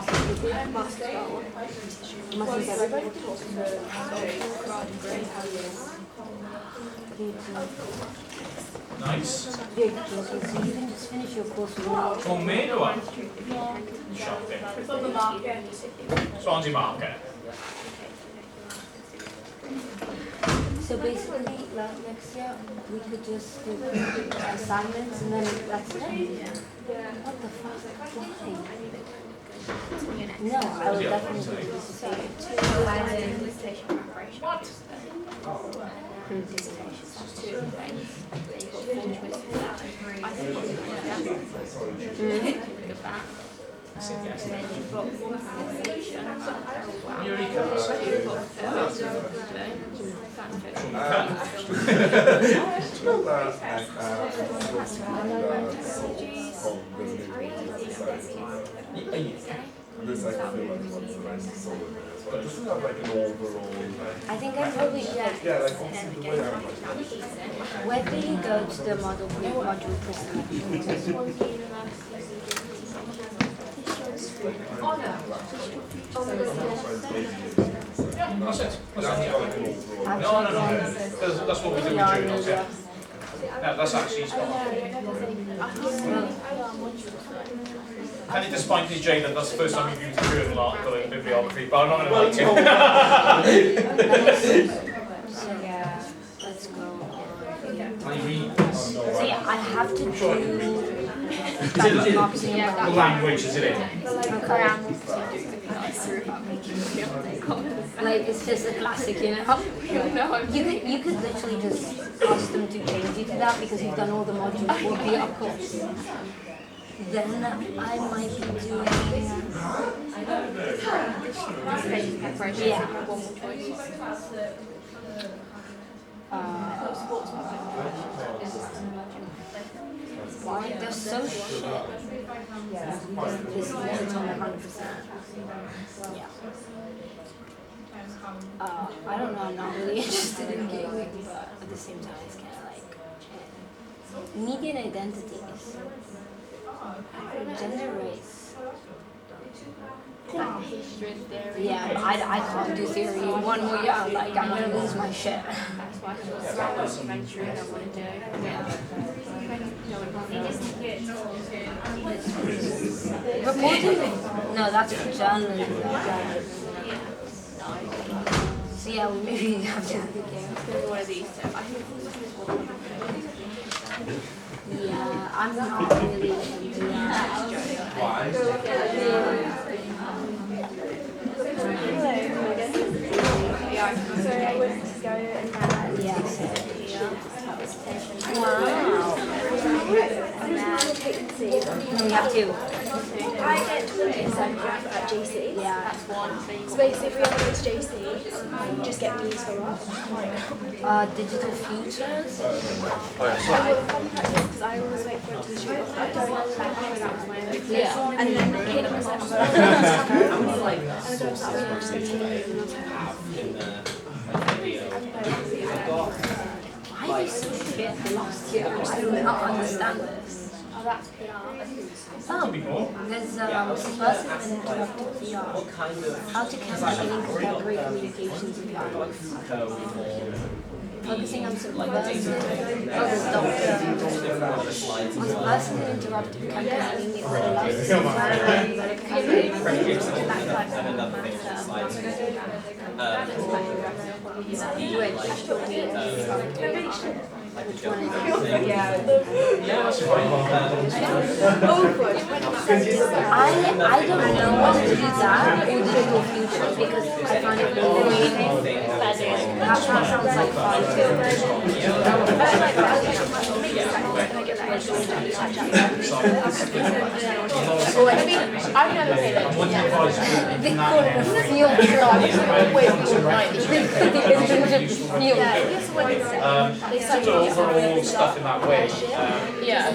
Master's degree? Master's everybody? Nice. Yeah, so you can just finish your course without. Con me do I? Yeah. Shocking. It's on the market. Swansea Market. So basically, like next year, we could just do assignments and then that's it. What the fuck? Why? No, I would definitely participate. What? Eureka. This I feel like once the nice solar there as well. Doesn't have like an overall. I think I probably Yeah, like obviously the way I'm like. Where do you go to the module presentation? Yeah, that's it. That's it. No. That's what we do with journals, yeah. No, that's actually spot on. Kind of disappointing, Jay, that that's the first time you've used a journal article in bibliography, but I'm not going to lie to you. So yeah, let's go. I read. So yeah, I have to do marketing. What language is it in? Like it's just a classic, you know. You could literally just ask them to change you to that because you've done all the modules for the course. Then I might be doing. Yeah. Why they're so shit. This is on 100%. Yeah. I don't know, I'm not really interested in gaming, but at the same time it's kind of like median identities, gender, race. Yeah, I can't do theory in 1 more year, like I'm gonna lose my shit. Reporting? No, that's for journalism. So yeah, we maybe have to do the game. One of these two. Yeah, I'm not really into that. So I went to go and Yeah. wow. No, we have two. I get 20% off at JC. Yeah. That's one. So basically, if we ever go to JC, just get me for us. Digital futures. Because I always wait for it to shoot. I don't know that was my own. Yeah. And then it came up as like, and I was like, I'm just going to take it. Why are you so shit last year? I do not understand this. Oh, that's PR. Oh, there's subversive and interrupted PR. How to counter incontemporary communications in dialogues. Focusing on subversive. Oh, there's doctor. On subversive and interrupted campaigning in philosophy. Which one is it? Yeah, that's fine. I don't know what to do that or digital futures because I find it really that sounds like fun too. I've never played it. They call it a field trip. Sort of overall stuff in that way. Yeah.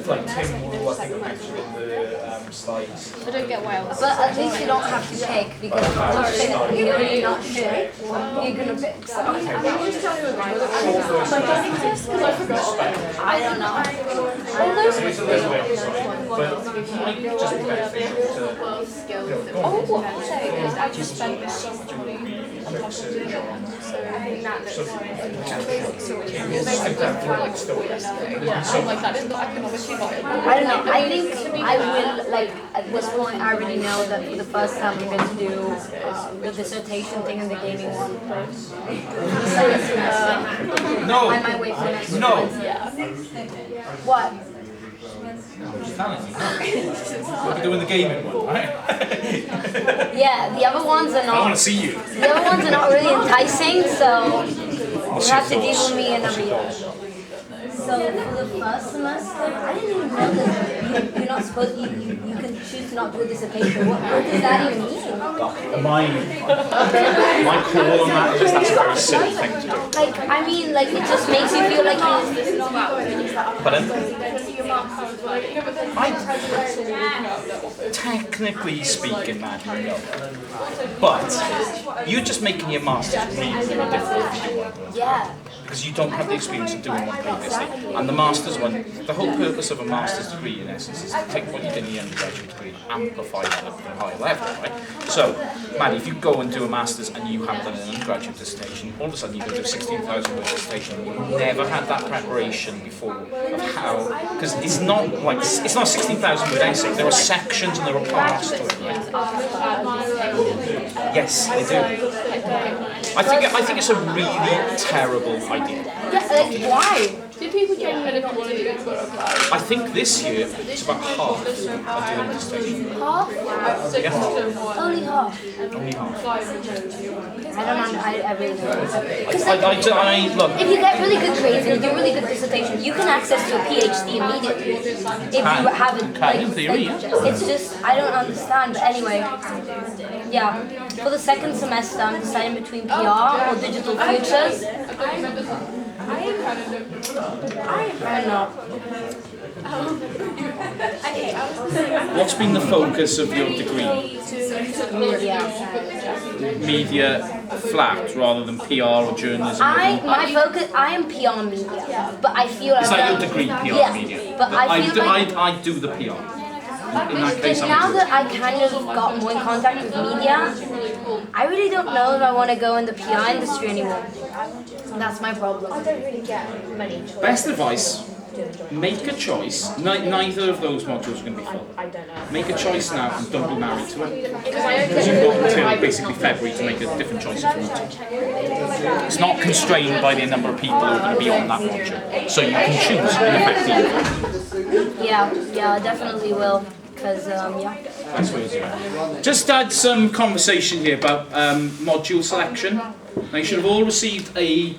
Like Tim will, I think, mentioned in the slides. I don't get why I was. But at least you don't have to pick because you're really not sure. You're gonna pick something. I don't know. It's a little bit. but it might just be beneficial to I just spent so much money on top of it. So I think that looks like that didn't look, I can obviously buy it. I don't know. I think I will, like, at this point, I already know that for the first time I'm going to do the dissertation thing and the gaming one. No. I might wait for next No. month. What? We're doing the gaming one, right? Yeah, the other ones are I want not. to see you. The other ones are not really enticing, so you have to deal with me another year. So for the first semester, I didn't even know that you're not supposed you can choose not to do a dissertation. What does that even mean? My call on that is that's a very silly thing to do. Like, I mean, like, it just makes you feel like you. Pardon? Technically speaking, man, no. But you're just making your master's really, really difficult if you do one. Yeah. Because you don't have the experience of doing one previously. And the master's one, the whole purpose of a master's degree in essence is to take what you did in the undergraduate degree and amplify that up to a higher level, right? So, man, if you go and do a master's and you haven't done an undergraduate dissertation, all of a sudden you go do a 16,000 word dissertation. You've never had that preparation before of how, because it's not like, it's not a 16,000 word essay, there are sections and there are parts to it, right? Yes, they do. I think it's a really terrible idea. Yeah, like, why? Do people genuinely not want to do it for a class? I think this year it's about half are doing dissertation. Half? Yeah. Only half. Only half. I don't know. I really don't know. I look. If you get really good grades and you do really good dissertation, you can access to a PhD immediately. If you haven't, like, in theory, it's just, I don't understand. But anyway, yeah. For the second semester, I'm deciding between PR or digital futures. I don't know. What's been the focus of your degree? Media flat rather than PR or journalism? My focus, I am PR and media, but I feel Is that your degree, PR yeah, media? but I feel like I do the PR. In that case, but now that I kind of got more in contact with media, I really don't know if I want to go in the PR industry anymore. That's my problem. I don't really get many choices. Best advice, make a choice. Neither of those modules are going to be full. I don't know. Make a choice now and don't be married to it. Because you've got until basically February to make a different choice if you want to. It's not constrained by the number of people who are going to be on that module. So you can choose in effect either. Yeah, I definitely will. Because, yeah. That's what it's doing. Just had some conversation here about module selection. Now you should have all received a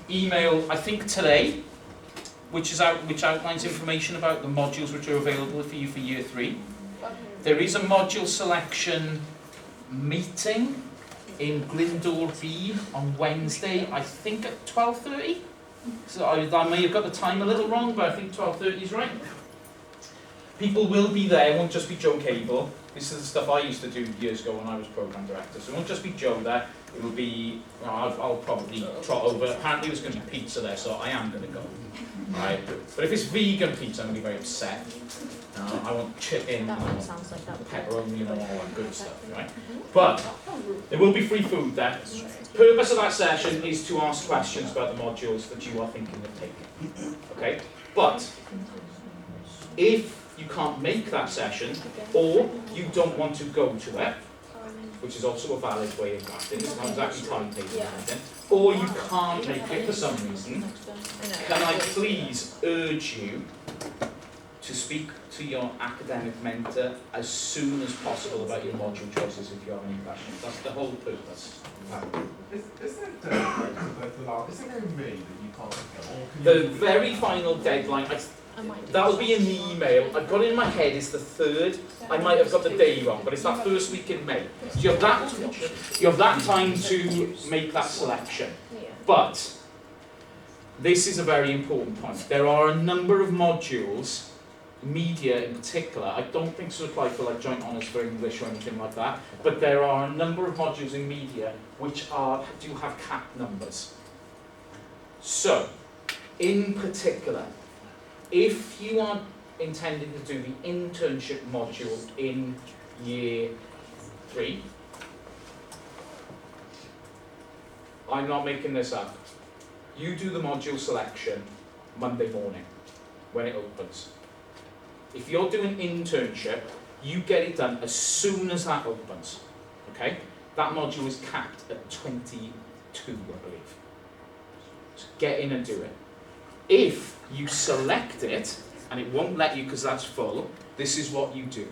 email, I think today, which outlines information about the modules which are available for you for year 3. There is a module selection meeting in Glyndŵr B on Wednesday, I think at 12:30. So I may have got the time a little wrong, but I think 12:30 is right. People will be there, it won't just be Joe Cable. This is the stuff I used to do years ago when I was programme director. So it won't just be Joe there, it will be, I'll probably trot over. Apparently there's going to be pizza there, so I am going to go. Right? But if it's vegan pizza, I'm going to be very upset. I want chicken, pepperoni and all that good stuff, right? But there will be free food there. The purpose of that session is to ask questions about the modules that you are thinking of taking. Okay? But if you can't make that session, or you don't want to go to it, which is also a valid way of acting, it's not exactly timetable or anything, or you can't make it for some reason, can I please urge you to speak to your academic mentor as soon as possible about your module choices if you have any questions. That's the whole purpose. Isn't there a May that you can't go? The very final deadline, that'll be in the email. I've got it in my head, it's the 3rd. I might have got the day wrong, but it's that first week in May. So you have that time to make that selection. But this is a very important point. There are a number of modules, media in particular, I don't think this will apply for like joint honours for English or anything like that, but there are a number of modules in media which do have cap numbers. So, in particular, if you are intending to do the internship module in year 3, I'm not making this up. You do the module selection Monday morning when it opens. If you're doing internship, you get it done as soon as that opens. Okay? That module is capped at 22, I believe. So get in and do it. If you select it, and it won't let you because that's full, this is what you do.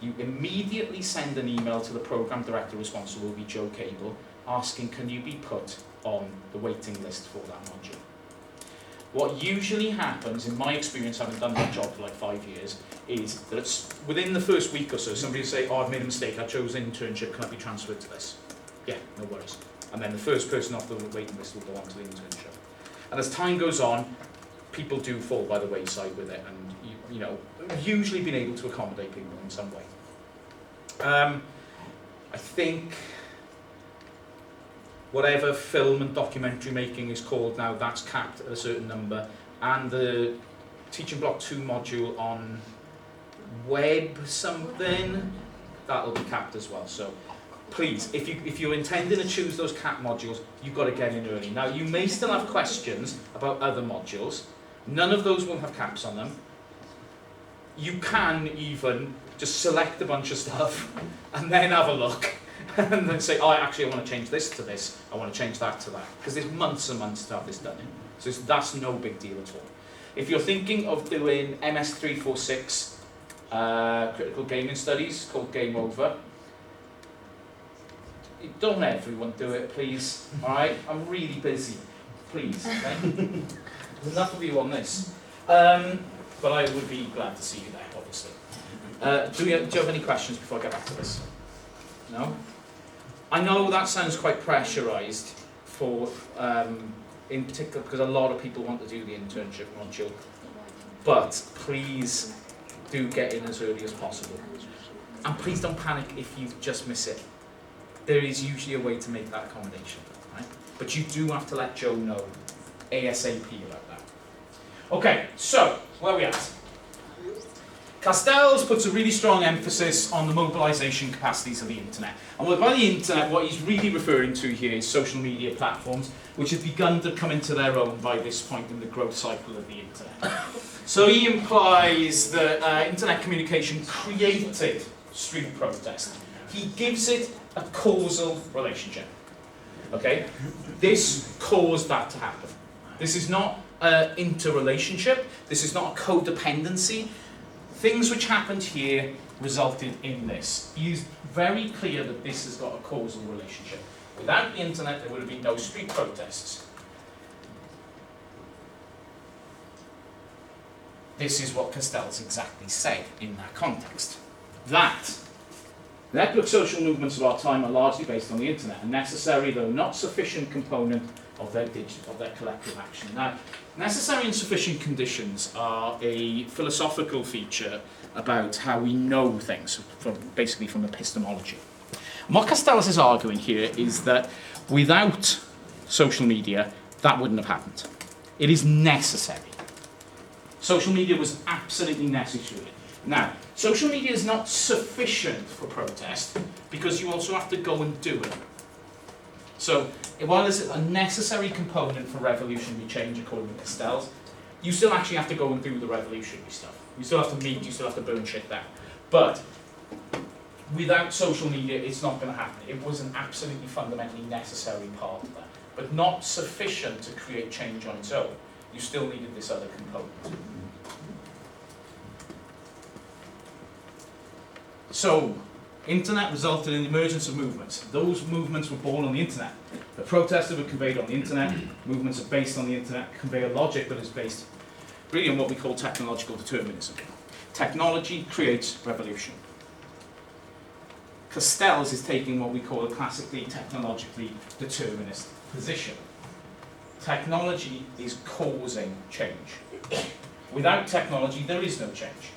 You immediately send an email to the program director responsible, will be Joe Cable, asking can you be put on the waiting list for that module. What usually happens, in my experience having done that job for like 5 years, is that it's within the first week or so, somebody will say, oh, I've made a mistake, I chose internship, can I be transferred to this? Yeah, no worries. And then the first person off the waiting list will go on to the internship. And as time goes on, people do fall by the wayside with it, and you know, usually been able to accommodate people in some way. I think whatever film and documentary making is called now, that's capped at a certain number, and the Teaching Block 2 module on web something, that'll be capped as well. So please, if you're intending to choose those capped modules, you've got to get in early. Now, you may still have questions about other modules. None of those will have caps on them. You can even just select a bunch of stuff and then have a look and then say, oh, actually I want to change this to this, I want to change that to that. Because there's months and months to have this done in. So that's no big deal at all. If you're thinking of doing MS-232 critical gaming studies called Game Over, don't let everyone do it, please. Alright? I'm really busy. Please. Okay? There's enough of you on this. But I would be glad to see you there, obviously. Do you have any questions before I get back to this? No? I know that sounds quite pressurised for, in particular, because a lot of people want to do the internship module. But please do get in as early as possible. And please don't panic if you just miss it. There is usually a way to make that accommodation, right? But you do have to let Joe know ASAP about that. Okay, so, where are we at? Castells puts a really strong emphasis on the mobilisation capacities of the internet. And by the internet, what he's really referring to here is social media platforms, which have begun to come into their own by this point in the growth cycle of the internet. So he implies that internet communication created street protest. He gives it a causal relationship. Okay? This caused that to happen. This is not an interrelationship. This is not a codependency. Things which happened here resulted in this. He's very clear that this has got a causal relationship. Without the internet, there would have been no street protests. This is what Castells exactly said in that context. That network social movements of our time are largely based on the internet, a necessary though not sufficient component of their collective action. Now, necessary and sufficient conditions are a philosophical feature about how we know things, basically from epistemology. And what Castells is arguing here is that without social media, that wouldn't have happened. It is necessary. Social media was absolutely necessary. Now, social media is not sufficient for protest because you also have to go and do it. So, while it's a necessary component for revolutionary change, according to Castells, you still actually have to go and do the revolutionary stuff. You still have to meet, you still have to burn shit down. But without social media, it's not going to happen. It was an absolutely fundamentally necessary part of that, but not sufficient to create change on its own. You still needed this other component. So, internet resulted in the emergence of movements. Those movements were born on the internet. The protests were conveyed on the internet. Movements are based on the internet, convey a logic that is based really on what we call technological determinism. Technology creates revolution. Castells is taking what we call a classically technologically determinist position. Technology is causing change. Without technology, there is no change.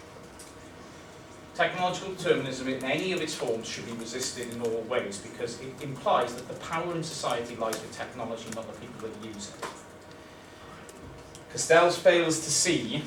Technological determinism in any of its forms should be resisted in all ways because it implies that the power in society lies with technology, not the people that use it. Castells fails to see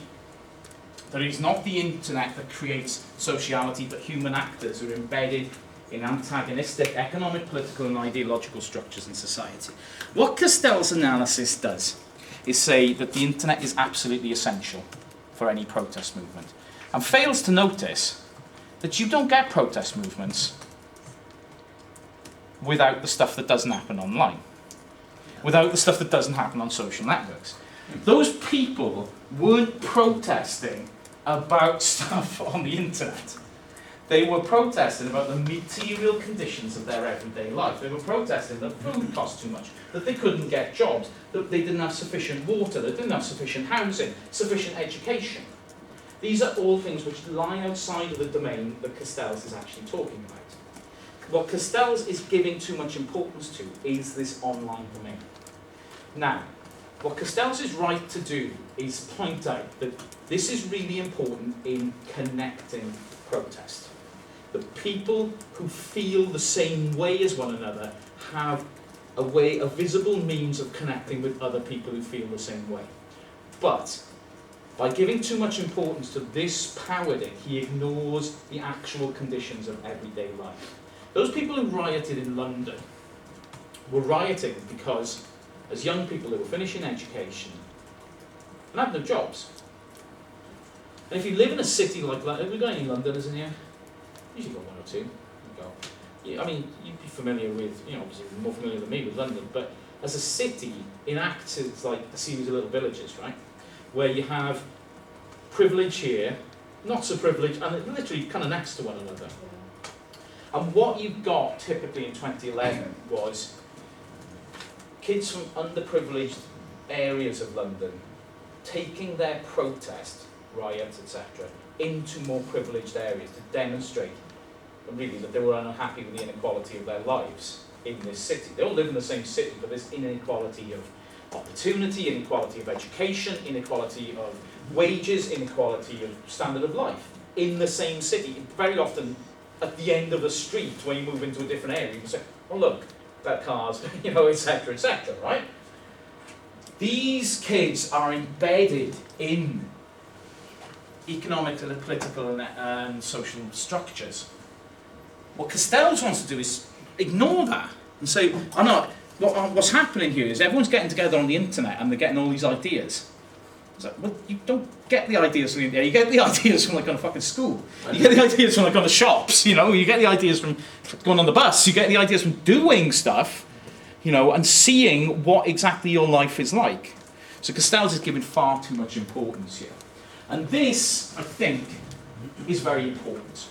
That it is not the internet that creates sociality, but human actors who are embedded in antagonistic economic, political and ideological structures in society. What Castell's analysis does is say that the internet is absolutely essential for any protest movement, and fails to notice that you don't get protest movements without the stuff that doesn't happen online, without the stuff that doesn't happen on social networks. Those people weren't protesting about stuff on the internet. They were protesting about the material conditions of their everyday life. They were protesting that food cost too much, that they couldn't get jobs, that they didn't have sufficient water, that they didn't have sufficient housing, sufficient education. These are all things which lie outside of the domain that Castells is actually talking about. What Castells is giving too much importance to is this online domain. Now, what Castells is right to do is point out that this is really important in connecting protest. The people who feel the same way as one another have a visible means of connecting with other people who feel the same way. But by giving too much importance to this powerding, he ignores the actual conditions of everyday life. Those people who rioted in London were rioting because, as young people who were finishing education and had no jobs. And if you live in a city like London, have we got any Londoners in here? Usually got one or two. You go. Yeah, I mean, you'd be familiar with, obviously more familiar than me with London, but as a city, it acts as like a series of little villages, right? Where you have privilege here, not so privileged, and it literally kind of next to one another. And what you got typically in 2011 was kids from underprivileged areas of London taking their protest, riots, etc., into more privileged areas to demonstrate really that they were unhappy with the inequality of their lives in this city. They all live in the same city, but there's inequality of opportunity, inequality of education, inequality of wages, inequality of standard of life in the same city. Very often at the end of the street, when you move into a different area, you can say, oh look, that car's, etc., right? These kids are embedded in economic and political and social structures. What Castells wants to do is ignore that and say, oh no, what's happening here is everyone's getting together on the internet and they're getting all these ideas. It's like, well, you don't get the ideas from the internet, you get the ideas from like on a fucking school. You get the ideas from like on the shops, you get the ideas from going on the bus, you get the ideas from doing stuff, and seeing what exactly your life is like. So Castells is given far too much importance here. And this, I think, is very important.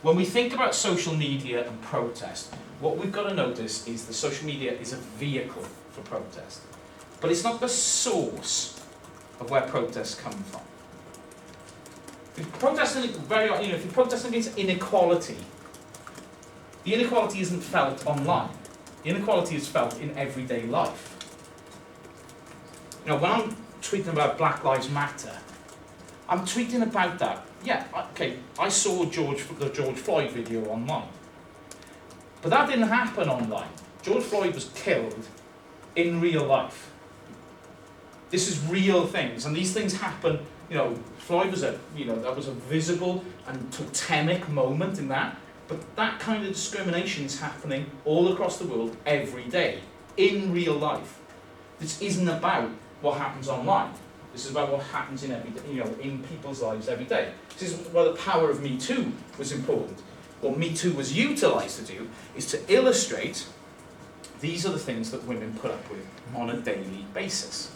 When we think about social media and protest, what we've got to notice is that social media is a vehicle for protest. But it's not the source of where protests come from. If you're protesting if you're protesting against inequality, the inequality isn't felt online. The inequality is felt in everyday life. When I'm tweeting about Black Lives Matter, I'm tweeting about that. Yeah, okay, I saw the George Floyd video online. But that didn't happen online. George Floyd was killed in real life. This is real things, and these things happen. Floyd was that was a visible and totemic moment in that. But that kind of discrimination is happening all across the world every day, in real life. This isn't about what happens online. This is about what happens in in people's lives every day. This is why the power of Me Too was important. What Me Too was utilised to do is to illustrate these are the things that women put up with on a daily basis.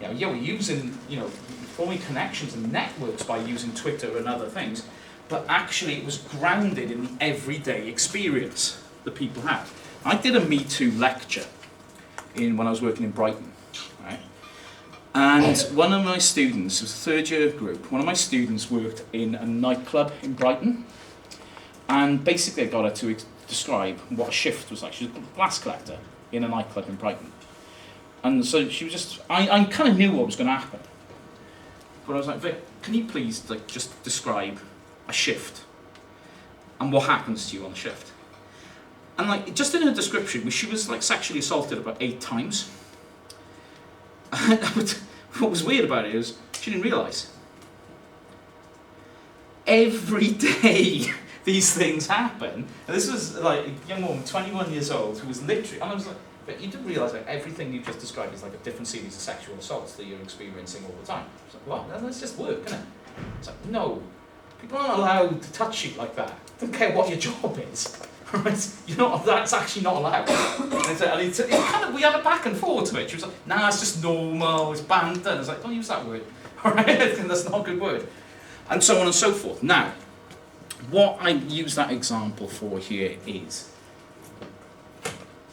We're using, forming connections and networks by using Twitter and other things, but actually it was grounded in the everyday experience that people had. I did a Me Too lecture when I was working in Brighton, right? And one of my students, it was a third year group, one of my students worked in a nightclub in Brighton, and basically I got her to describe what a shift was like. She was a glass collector in a nightclub in Brighton. And so she was just, I kind of knew what was going to happen. But I was like, Vic, can you please just describe a shift and what happens to you on a shift? And just in her description, she was sexually assaulted about 8 times. But what was weird about it is she didn't realise. every day these things happen. And this was like a young woman, 21 years old, who was literally, and I was like, but you do realise like everything you just described is like a different series of sexual assaults that you're experiencing all the time. It's like, what? That's just work, isn't it? It's like, no. People aren't allowed to touch you like that. Don't care what your job is. Right? You're not, that's actually not allowed. It kind of, we had a back and forth to it. She was like, nah, it's just normal, it's banter. I was like, don't use that word. Alright? That's not a good word. And so on and so forth. Now, what I use that example for here is,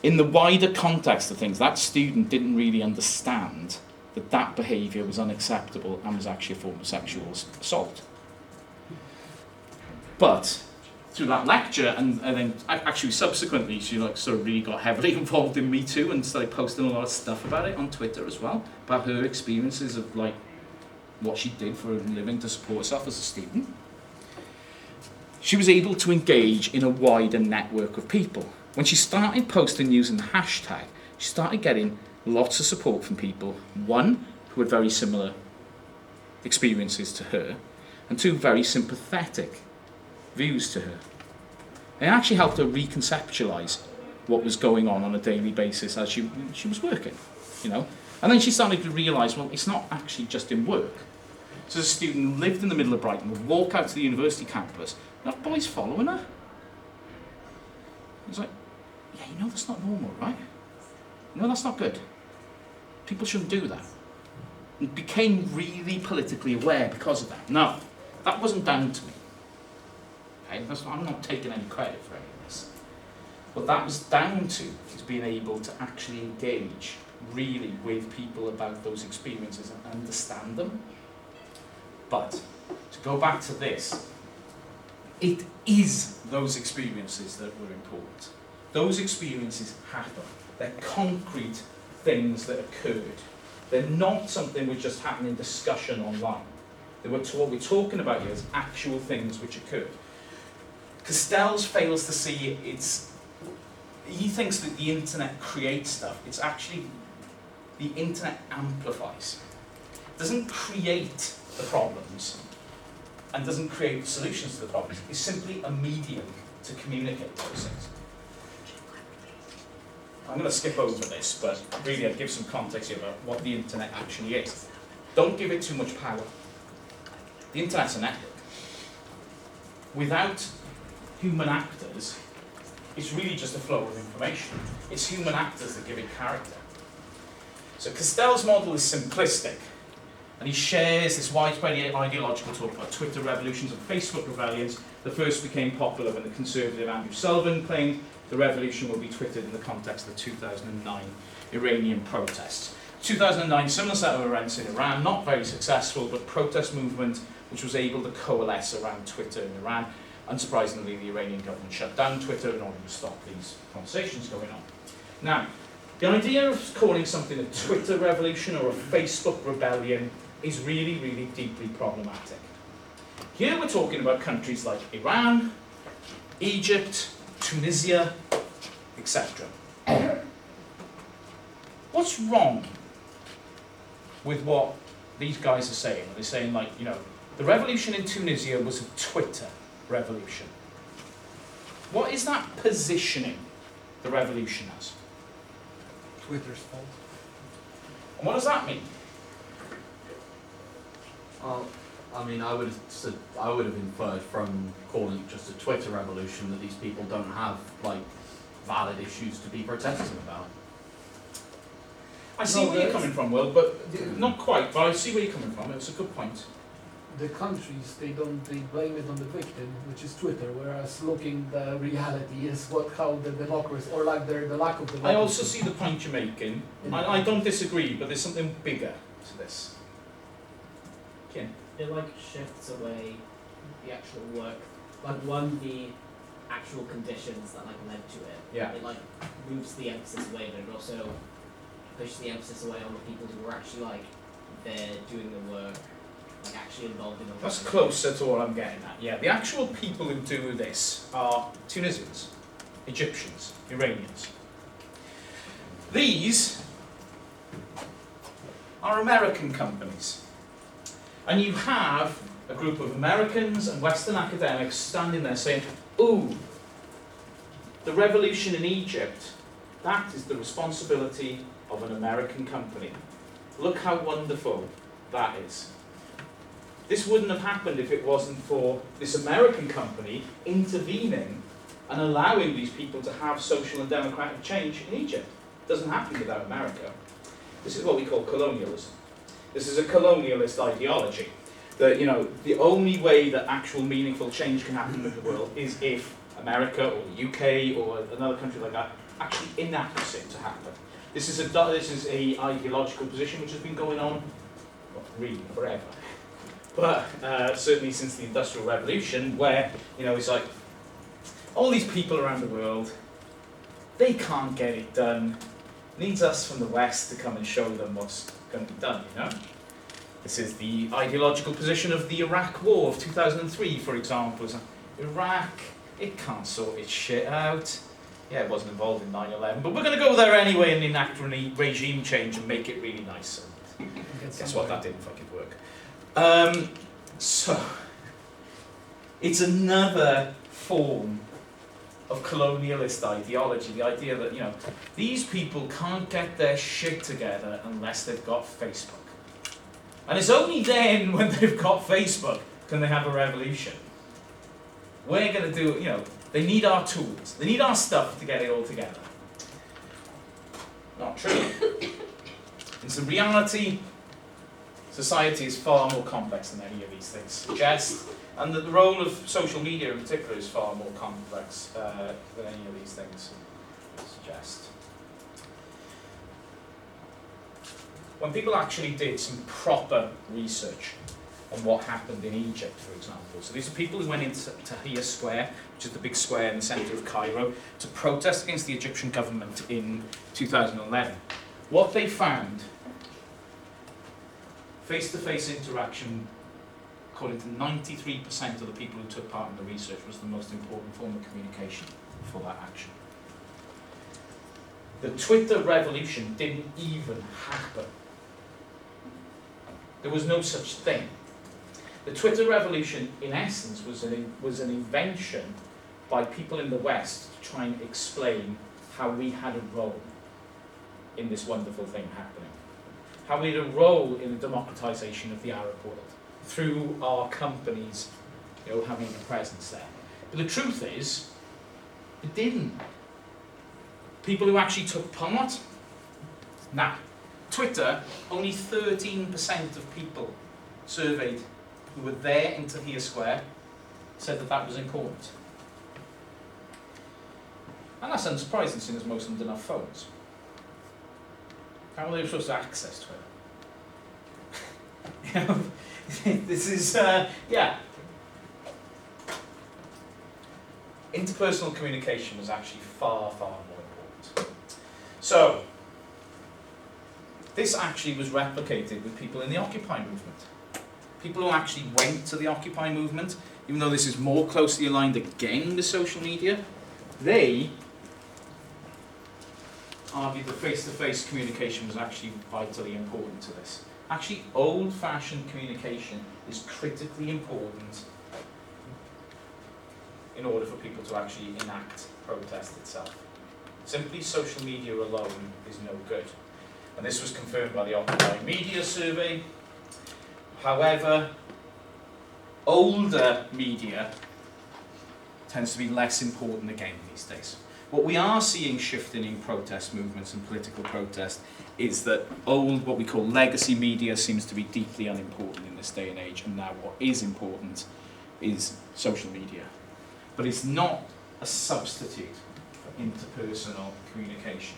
in the wider context of things, that student didn't really understand that that behaviour was unacceptable and was actually a form of sexual assault. But through that lecture, and then actually subsequently, she like sort of really got heavily involved in Me Too and started posting a lot of stuff about it on Twitter as well, about her experiences of like what she did for a living to support herself as a student. She was able to engage in a wider network of people. When she started posting using the hashtag, she started getting lots of support from people, one, who had very similar experiences to her, and two, very sympathetic views to her. It actually helped her reconceptualise what was going on a daily basis as she was working, you know. And then she started to realise, well, it's not actually just in work. So as a student who lived in the middle of Brighton, would walk out to the university campus, and have boys following her. It's like, yeah, you know that's not normal, right? You know that's not good. People shouldn't do that. And became really politically aware because of that. Now, that wasn't down to me. Okay? I'm not taking any credit for any of this. What that was down to is being able to actually engage really with people about those experiences and understand them. But to go back to this, it is those experiences that were important. Those experiences happen. They're concrete things that occurred. They're not something which just happened in discussion online. What we're talking about here is actual things which occurred. Castells fails to see he thinks that the internet creates stuff. It's actually the internet amplifies. It doesn't create the problems and doesn't create solutions to the problems. It's simply a medium to communicate those things. I'm going to skip over this, but really I'd give some context here about what the internet actually is. Don't give it too much power. The internet's a network. Without human actors, it's really just a flow of information. It's human actors that give it character. So Castell's model is simplistic, and he shares this widespread ideological talk about Twitter revolutions and Facebook rebellions. The first became popular when the conservative Andrew Sullivan claimed the revolution will be twittered in the context of the 2009 Iranian protests. 2009, similar set of events in Iran, not very successful, but protest movement which was able to coalesce around Twitter in Iran. Unsurprisingly, the Iranian government shut down Twitter in order to stop these conversations going on. Now, the idea of calling something a Twitter revolution or a Facebook rebellion is really, really deeply problematic. Here we're talking about countries like Iran, Egypt, Tunisia, etc. What's wrong with what these guys are saying? They're saying, like, you know, the revolution in Tunisia was a Twitter revolution. What is that positioning the revolution as? Twitter's fault. And what does that mean? Well, I mean, I would have inferred from calling it just a Twitter revolution that these people don't have like valid issues to be protesting about. I see where you're coming from, Will, but not quite. But I see where you're coming from. It's a good point. The countries, they blame it on the victim, which is Twitter, whereas looking the reality is how the democracy, or like the lack of democracy. I also see the point you're making. I don't disagree, but there's something bigger to this. Ken? It like shifts away the actual work, like the actual conditions that like led to it. Yeah. It like moves the emphasis away, but it also pushes the emphasis away on the people who were actually like there doing the work, like actually involved in the work. That's closer to what I'm getting at. Yeah, the actual people who do this are Tunisians, Egyptians, Iranians. These are American companies. And you have a group of Americans and Western academics standing there saying, ooh, the revolution in Egypt, that is the responsibility of an American company. Look how wonderful that is. This wouldn't have happened if it wasn't for this American company intervening and allowing these people to have social and democratic change in Egypt. It doesn't happen without America. This is what we call colonialism. This is a colonialist ideology. That, you know, the only way that actual meaningful change can happen in the world is if America or the UK or another country like that actually enacts it to happen. This is a ideological position which has been going on, well, really forever, but certainly since the Industrial Revolution, where, you know, it's like all these people around the world, they can't get it done. Needs us from the West to come and show them what's going to be done, you know? This is the ideological position of the Iraq War of 2003, for example. It's like, Iraq, it can't sort its shit out. Yeah, it wasn't involved in 9/11, but we're going to go there anyway and enact regime change and make it really nice. And guess what? That didn't fucking work. So, it's another form of colonialist ideology. The idea that, you know, these people can't get their shit together unless they've got Facebook. And it's only then, when they've got Facebook, can they have a revolution. We're going to do, you know, they need our tools. They need our stuff to get it all together. Not true. It's a reality. Society is far more complex than any of these things suggest. And the role of social media in particular is far more complex than any of these things suggest. When people actually did some proper research on what happened in Egypt, for example. So these are people who went into Tahrir Square, which is the big square in the centre of Cairo, to protest against the Egyptian government in 2011. What they found, face-to-face interaction, according to 93% of the people who took part in the research, was the most important form of communication for that action. The Twitter revolution didn't even happen. There was no such thing. The Twitter revolution, in essence, was an invention by people in the West to try and explain how we had a role in this wonderful thing happening. How we had a role in the democratization of the Arab world through our companies, you know, having a presence there. But the truth is, it didn't. People who actually took part, nah. Twitter, only 13% of people surveyed who were there in Tahrir Square said that that was important. And that's unsurprising, seeing as most of them didn't have phones. How were they supposed to access Twitter? You know, this is, yeah. Interpersonal communication was actually far, far more important. So, this actually was replicated with people in the Occupy movement. People who actually went to the Occupy movement, even though this is more closely aligned again with social media, they argued that face-to-face communication was actually vitally important to this. Actually, old-fashioned communication is critically important in order for people to actually enact protest itself. Simply social media alone is no good. And this was confirmed by the Occupy Media Survey. However, older media tends to be less important again these days. What we are seeing shifting in protest movements and political protest is that old, what we call legacy media, seems to be deeply unimportant in this day and age, and now what is important is social media. But it's not a substitute for interpersonal communication.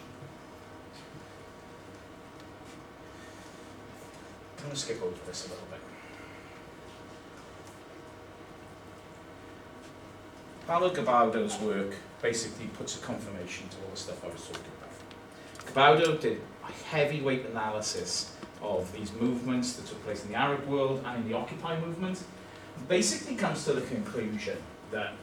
I'm going to skip over this a little bit. Paulo Gabaudo's work basically puts a confirmation to all the stuff I was talking about. Gabaudo did a heavyweight analysis of these movements that took place in the Arab world and in the Occupy movement, and basically comes to the conclusion that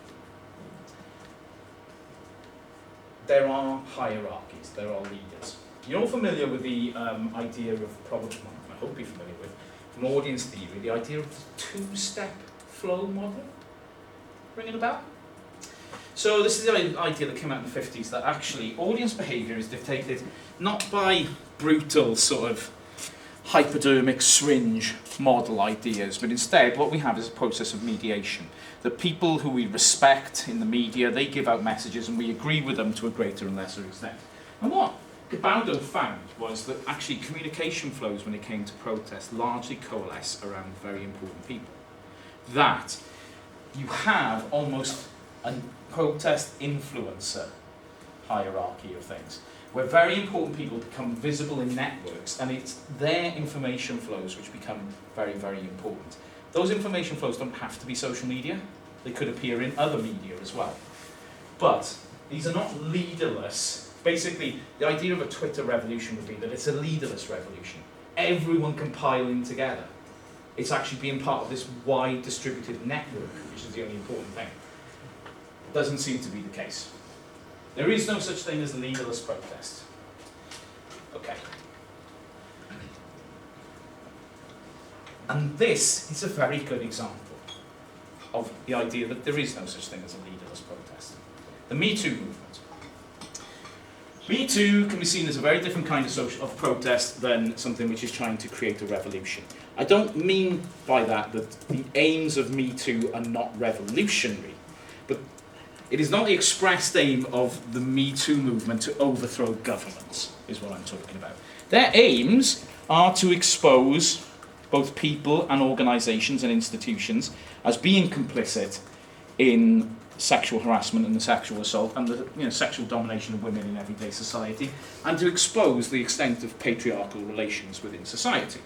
there are hierarchies, there are leaders. You're all familiar with the idea of, probably, I hope you're familiar with, from audience theory, the idea of the two-step flow model. Ringing a bell? So this is the idea that came out in the 50s, that actually audience behaviour is dictated not by brutal sort of hypodermic syringe model ideas, but instead what we have is a process of mediation. The people who we respect in the media, they give out messages and we agree with them to a greater and lesser extent. And what Gabaudo found was that actually communication flows when it came to protest largely coalesce around very important people. That you have almost a protest influencer hierarchy of things, where very important people become visible in networks, and it's their information flows which become very, very important. Those information flows don't have to be social media. They could appear in other media as well. But these are not leaderless. Basically, the idea of a Twitter revolution would be that it's a leaderless revolution. Everyone compiling together. It's actually being part of this wide distributed network, which is the only important thing. Doesn't seem to be the case. There is no such thing as leaderless protest. Okay. And this is a very good example of the idea that there is no such thing as a leaderless protest. The Me Too movement. Me Too can be seen as a very different kind of protest than something which is trying to create a revolution. I don't mean by that that the aims of Me Too are not revolutionary, but it is not the expressed aim of the Me Too movement to overthrow governments, is what I'm talking about. Their aims are to expose both people and organisations and institutions as being complicit in sexual harassment and the sexual assault and the sexual domination of women in everyday society, and to expose the extent of patriarchal relations within society.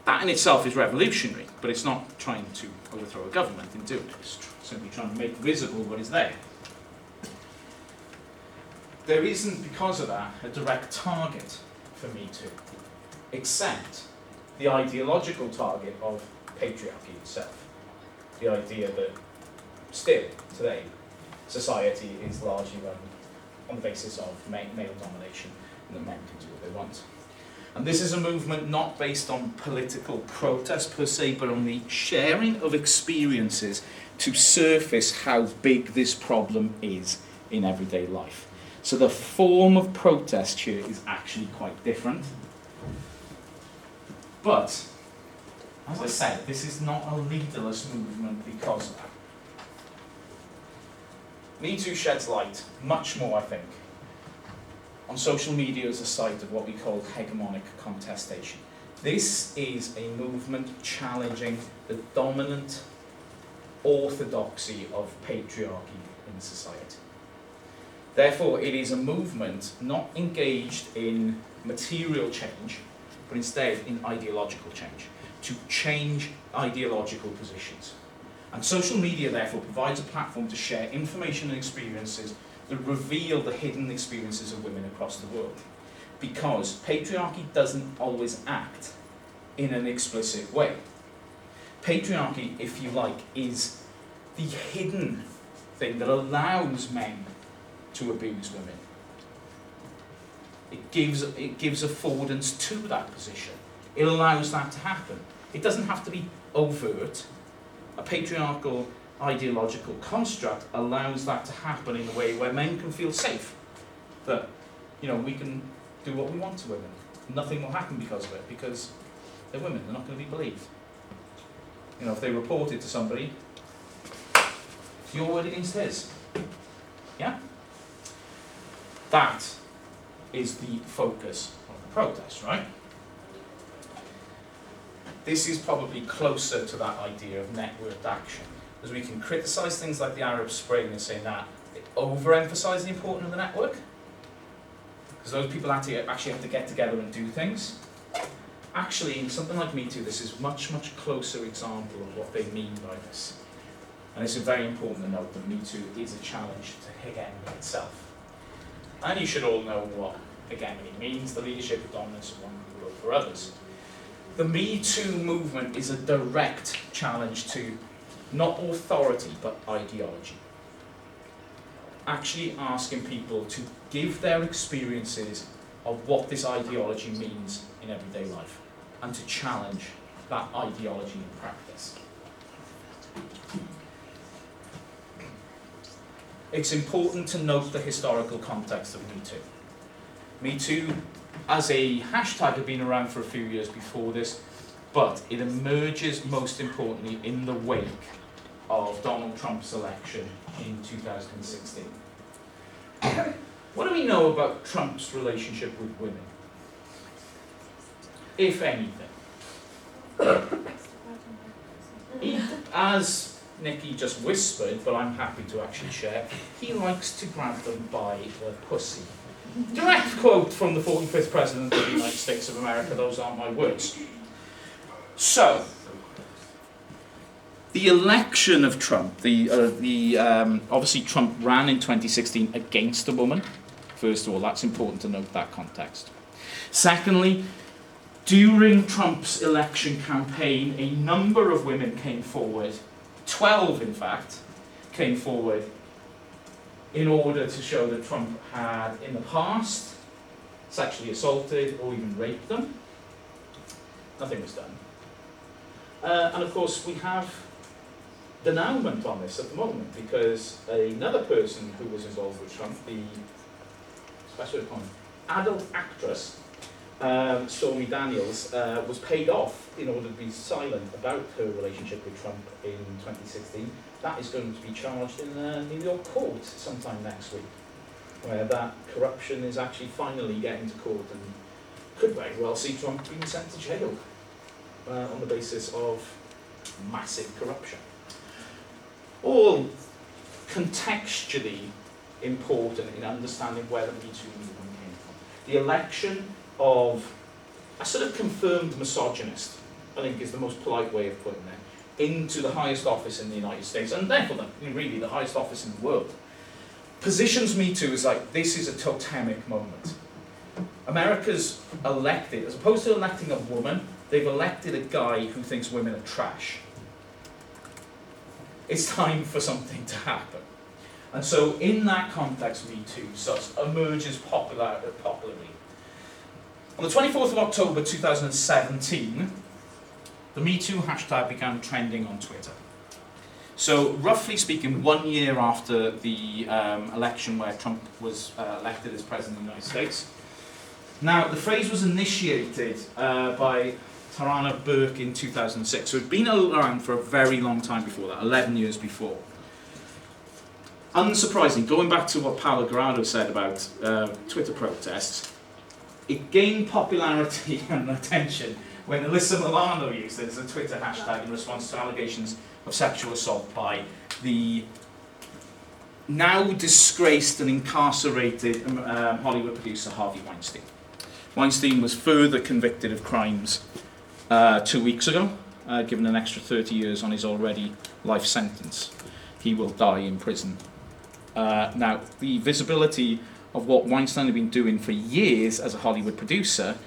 That in itself is revolutionary, but it's not trying to overthrow a government in doing it. It's simply trying to make visible what is there. There isn't, because of that, a direct target for Me Too, except the ideological target of patriarchy itself. The idea that still, today, society is largely run on the basis of male domination, and that men can do what they want. And this is a movement not based on political protest per se, but on the sharing of experiences to surface how big this problem is in everyday life. So the form of protest here is actually quite different. But, as I said, this is not a leaderless movement because of that. Me Too sheds light, much more I think, on social media as a site of what we call hegemonic contestation. This is a movement challenging the dominant orthodoxy of patriarchy in society. Therefore, it is a movement not engaged in material change, but instead in ideological change, to change ideological positions. And social media, therefore, provides a platform to share information and experiences that reveal the hidden experiences of women across the world. Because patriarchy doesn't always act in an explicit way. Patriarchy, if you like, is the hidden thing that allows men to abuse women. It gives affordance to that position. It allows that to happen. It doesn't have to be overt. A patriarchal ideological construct allows that to happen in a way where men can feel safe. That, we can do what we want to women. Nothing will happen because of it, because they're women, they're not going to be believed. If they report it to somebody, it's your word against his. Yeah? That is the focus of the protest, right? This is probably closer to that idea of networked action, as we can criticise things like the Arab Spring and say that they overemphasise the importance of the network, because those people actually have to get together and do things. Actually, in something like Me Too, this is much, much closer example of what they mean by this. And it's very important to note that Me Too is a challenge to hegemony itself. And you should all know what hegemony means, the leadership of dominance of one group over others. The Me Too movement is a direct challenge to not authority, but ideology. Actually asking people to give their experiences of what this ideology means in everyday life. and to challenge that ideology in practice. It's important to note the historical context of Me Too. Me Too, as a hashtag, had been around for a few years before this, but it emerges most importantly in the wake of Donald Trump's election in 2016. What do we know about Trump's relationship with women, if anything? As Nikki just whispered, but I'm happy to actually share, he likes to grab them by the pussy. Direct quote from the 45th President of the United States of America, those aren't my words. So, the election of Trump, obviously Trump ran in 2016 against a woman. First of all, that's important to note that context. Secondly, during Trump's election campaign, a number of women came forward, 12 in fact, came forward in order to show that Trump had in the past sexually assaulted or even raped them. Nothing was done. And of course we have denouement on this at the moment, because another person who was involved with Trump, the special adult actress, Stormy Daniels, was paid off in order to be silent about her relationship with Trump in 2016. That is going to be charged in a New York court sometime next week, where that corruption is actually finally getting to court and could very well see Trump being sent to jail on the basis of massive corruption. All contextually important in understanding where the Me Too movement came from. The election of a sort of confirmed misogynist, I think is the most polite way of putting it, into the highest office in the United States, and therefore really the highest office in the world, positions Me Too as like, this is a totemic moment. America's elected, as opposed to electing a woman, they've elected a guy who thinks women are trash. It's time for something to happen. And so in that context, Me Too emerges popularly. On the 24th of October 2017, the Me Too hashtag began trending on Twitter. So roughly speaking, 1 year after the election where Trump was elected as President of the United States. Now, the phrase was initiated by Tarana Burke in 2006, so it had been around for a very long time before that, 11 years before. Unsurprisingly, going back to what Paolo Grado said about Twitter protests, it gained popularity and attention when Alyssa Milano used it as a Twitter hashtag in response to allegations of sexual assault by the now disgraced and incarcerated Hollywood producer Harvey Weinstein. Weinstein was further convicted of crimes 2 weeks ago, given an extra 30 years on his already life sentence. He will die in prison. Now, the visibility of what Weinstein had been doing for years as a Hollywood producer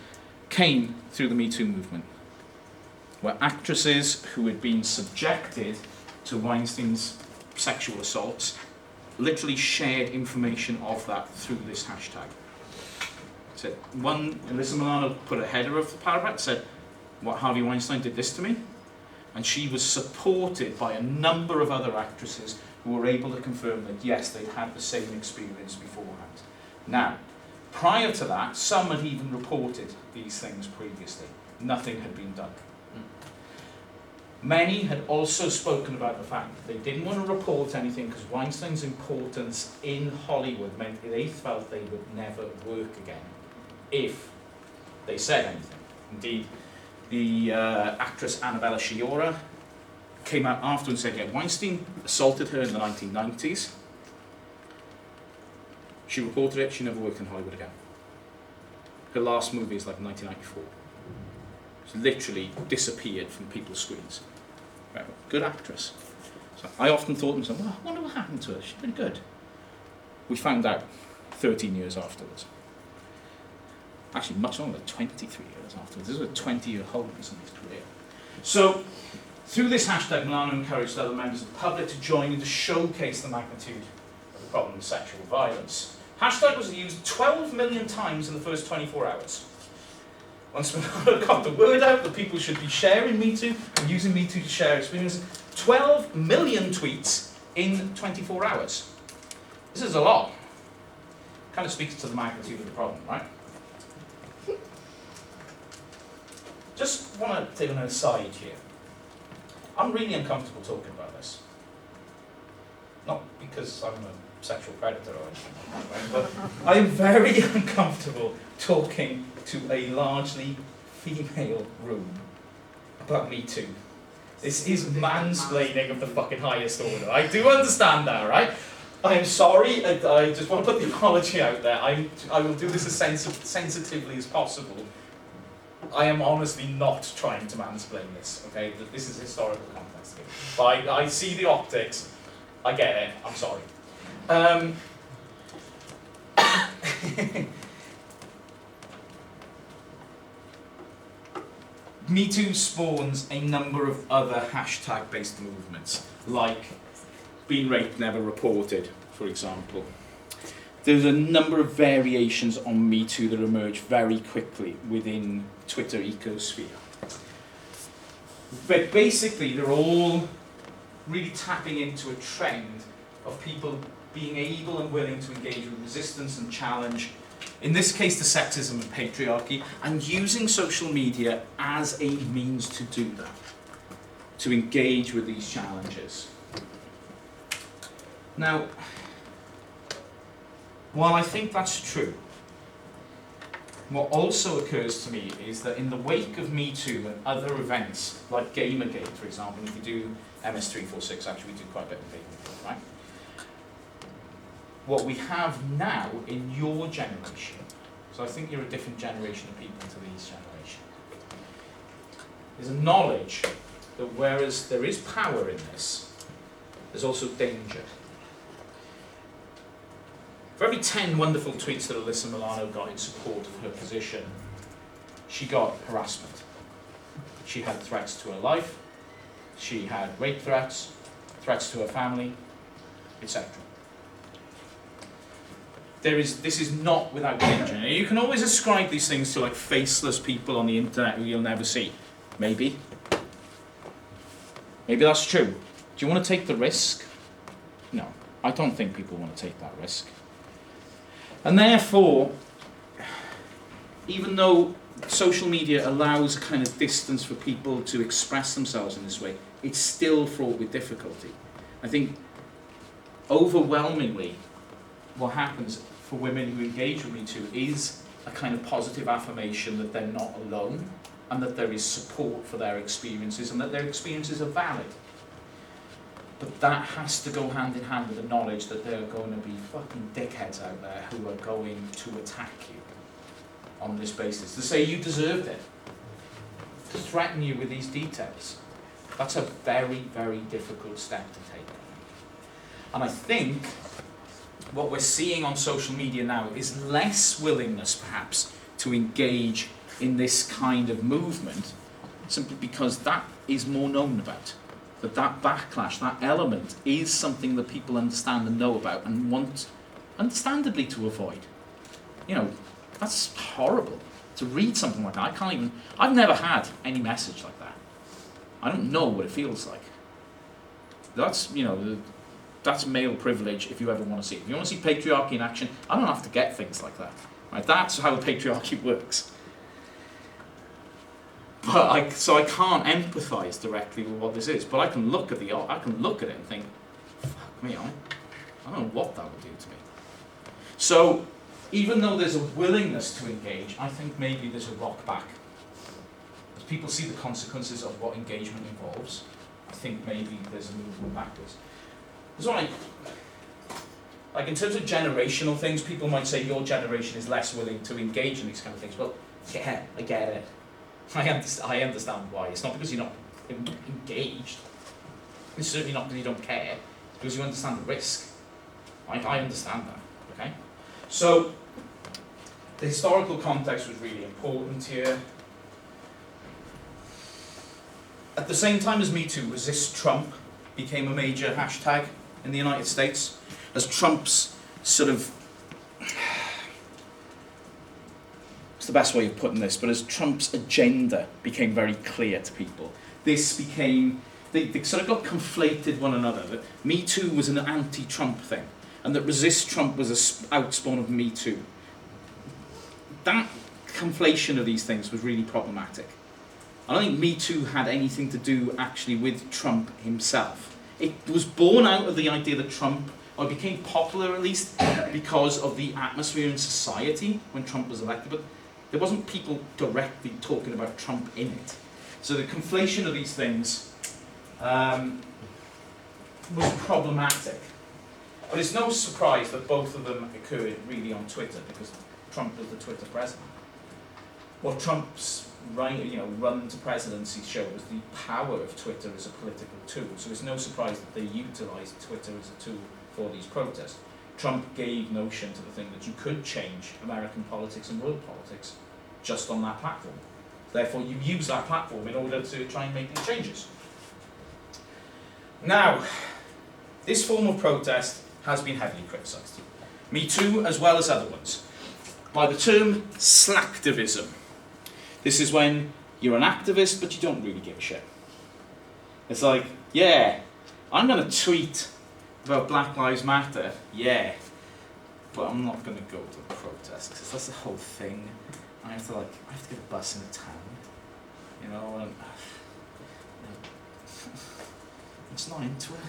came through the Me Too movement, where actresses who had been subjected to Weinstein's sexual assaults literally shared information of that through this hashtag. So Alyssa Milano put a header of the paragraph, said, "What, Harvey Weinstein did this to me?" And she was supported by a number of other actresses who were able to confirm that yes, they'd had the same experience beforehand. Now, prior to that, some had even reported these things previously. Nothing had been done. Many had also spoken about the fact that they didn't want to report anything because Weinstein's importance in Hollywood meant they felt they would never work again if they said anything. Indeed, the actress Annabella Sciorra came out after and said, yeah, Weinstein assaulted her in the 1990s. She reported it, she never worked in Hollywood again. Her last movie is like 1994. She literally disappeared from people's screens. Right, good actress. So I often thought to myself, well, I wonder what happened to her. She's been good. We found out 13 years afterwards. Actually, much longer, 23 years afterwards. This was a 20-year wholeness in his career. So, through this hashtag, Milano encouraged other members of the public to join in to showcase the magnitude of the problem of sexual violence. Hashtag was used 12 million times in the first 24 hours. Once Milano got the word out that people should be sharing Me Too and using Me Too to share experiences, 12 million tweets in 24 hours. This is a lot. Kind of speaks to the magnitude of the problem, right? Just want to take an aside here. I'm really uncomfortable talking about this. Not because I'm a sexual predator or anything like that, right? But I am very uncomfortable talking to a largely female room about Me Too. This is mansplaining of the fucking highest order. I do understand that, right? I'm sorry, I just want to put the apology out there. I will do this as sensitively as possible. I am honestly not trying to mansplain this, okay? This is historical context here. But I see the optics, I get it, I'm sorry. Me Too spawns a number of other hashtag-based movements, like Been Raped, Never Reported, for example. There's a number of variations on Me Too that emerge very quickly within Twitter ecosphere. But basically, they're all really tapping into a trend of people being able and willing to engage with resistance and challenge, in this case the sexism and patriarchy, and using social media as a means to do that, to engage with these challenges. Now, while I think that's true, what also occurs to me is that in the wake of Me Too and other events, like Gamergate, for example, if you do MS-232, actually we do quite a bit of Gamergate, right? What we have now in your generation, so I think you're a different generation of people to these generation, is a knowledge that whereas there is power in this, there's also danger. For every 10 wonderful tweets that Alyssa Milano got in support of her position, she got harassment. She had threats to her life, she had rape threats, threats to her family, etc. This is not without danger. Now, you can always ascribe these things to like faceless people on the internet who you'll never see. Maybe. Maybe that's true. Do you want to take the risk? No, I don't think people want to take that risk. And therefore, even though social media allows a kind of distance for people to express themselves in this way, it's still fraught with difficulty. I think overwhelmingly what happens for women who engage with Me Too is a kind of positive affirmation that they're not alone and that there is support for their experiences and that their experiences are valid. But that has to go hand in hand with the knowledge that there are going to be fucking dickheads out there who are going to attack you on this basis, to say you deserved it, to threaten you with these details. That's a very, very difficult step to take. And I think what we're seeing on social media now is less willingness, perhaps, to engage in this kind of movement, simply because that is more known about. That backlash, that element, is something that people understand and know about and want, understandably, to avoid. You know, that's horrible. To read something like that, I've never had any message like that. I don't know what it feels like. That's, you know, that's male privilege if you ever want to see it. If you want to see patriarchy in action, I don't have to get things like that. Right? That's how patriarchy works. But so I can't empathise directly with what this is. But I can look at it and think, fuck me, I don't know what that would do to me. So even though there's a willingness to engage, I think maybe there's a rock back. As people see the consequences of what engagement involves, I think maybe there's a movement backwards. That's why, like in terms of generational things, people might say your generation is less willing to engage in these kind of things. Well, yeah, I get it. I understand why. It's not because you're not engaged. It's certainly not because you don't care. It's because you understand the risk. I understand that. Okay. So the historical context was really important here. At the same time as Me Too, Resist Trump became a major hashtag in the United States, as Trump's sort of it's the best way of putting this, but as Trump's agenda became very clear to people, this became, they sort of got conflated one another. That Me Too was an anti-Trump thing, and that Resist Trump was a outspawn of Me Too. That conflation of these things was really problematic. I don't think Me Too had anything to do actually with Trump himself. It was born out of the idea that Trump, or it became popular at least, because of the atmosphere in society when Trump was elected, but there wasn't people directly talking about Trump in it. So the conflation of these things was problematic. But it's no surprise that both of them occurred really on Twitter, because Trump was the Twitter president. What Trump's run to presidency showed was the power of Twitter as a political tool. So it's no surprise that they utilised Twitter as a tool for these protests. Trump gave notion to the thing that you could change American politics and world politics just on that platform. Therefore, you use that platform in order to try and make these changes. Now, this form of protest has been heavily criticised. Me Too, as well as other ones, by the term slacktivism. This is when you're an activist, but you don't really give a shit. It's like, yeah, I'm going to tweet about Black Lives Matter, yeah, but I'm not going to go to a protest, because that's the whole thing. I have to get a bus into town, and I'm just not into it,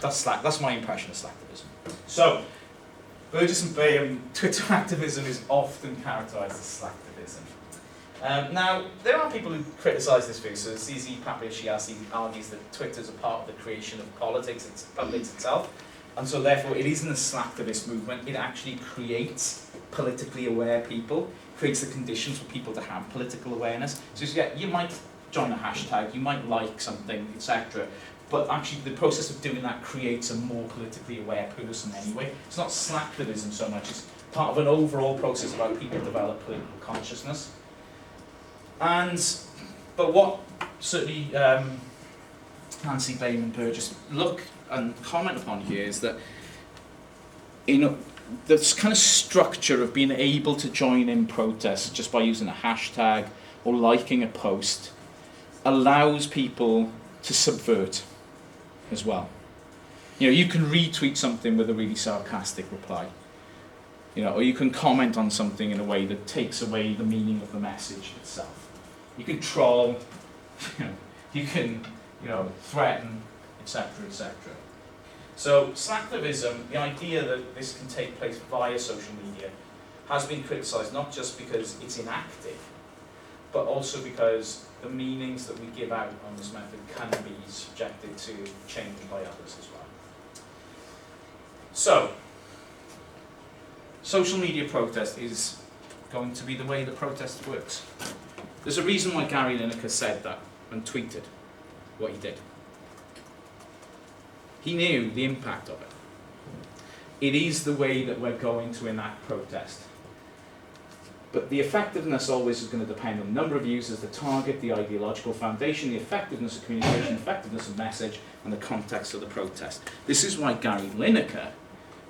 That's my impression of slacktivism. So, Burgess and Bayham, Twitter activism is often characterised as slacktivism. Now, there are people who criticise this view. So CZ Papiashiasi argues that Twitter is a part of the creation of politics itself, and so therefore it isn't a slacktivist movement. It actually creates politically aware people, creates the conditions for people to have political awareness. So you might join a hashtag, you might like something, etc. But actually the process of doing that creates a more politically aware person anyway. It's not slacktivism so much, it's part of an overall process about people develop political consciousness. But what certainly Nancy, Bayham and Burgess look and comment upon here is that this kind of structure of being able to join in protests just by using a hashtag or liking a post allows people to subvert as well. You can retweet something with a really sarcastic reply, or you can comment on something in a way that takes away the meaning of the message itself. You can troll, you can, threaten, etc., etc. So slacktivism, the idea that this can take place via social media, has been criticised not just because it's inactive, but also because the meanings that we give out on this method can be subjected to change by others as well. So, social media protest is going to be the way that protest works. There's a reason why Gary Lineker said that and tweeted what he did. He knew the impact of it. It is the way that we're going to enact protest. But the effectiveness always is going to depend on the number of users, the target, the ideological foundation, the effectiveness of communication, effectiveness of message, and the context of the protest. This is why Gary Lineker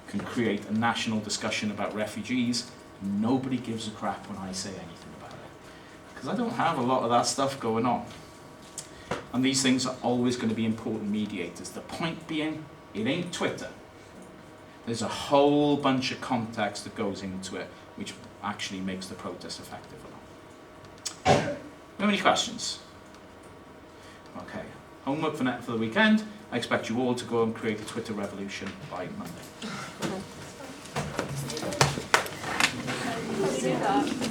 can create a national discussion about refugees. Nobody gives a crap when I say anything about it, because I don't have a lot of that stuff going on. And these things are always going to be important mediators. The point being, it ain't Twitter. There's a whole bunch of context that goes into it, which actually makes the protest effective or not. Have any questions? Okay. Homework for the weekend. I expect you all to go and create a Twitter revolution by Monday. Let's do that.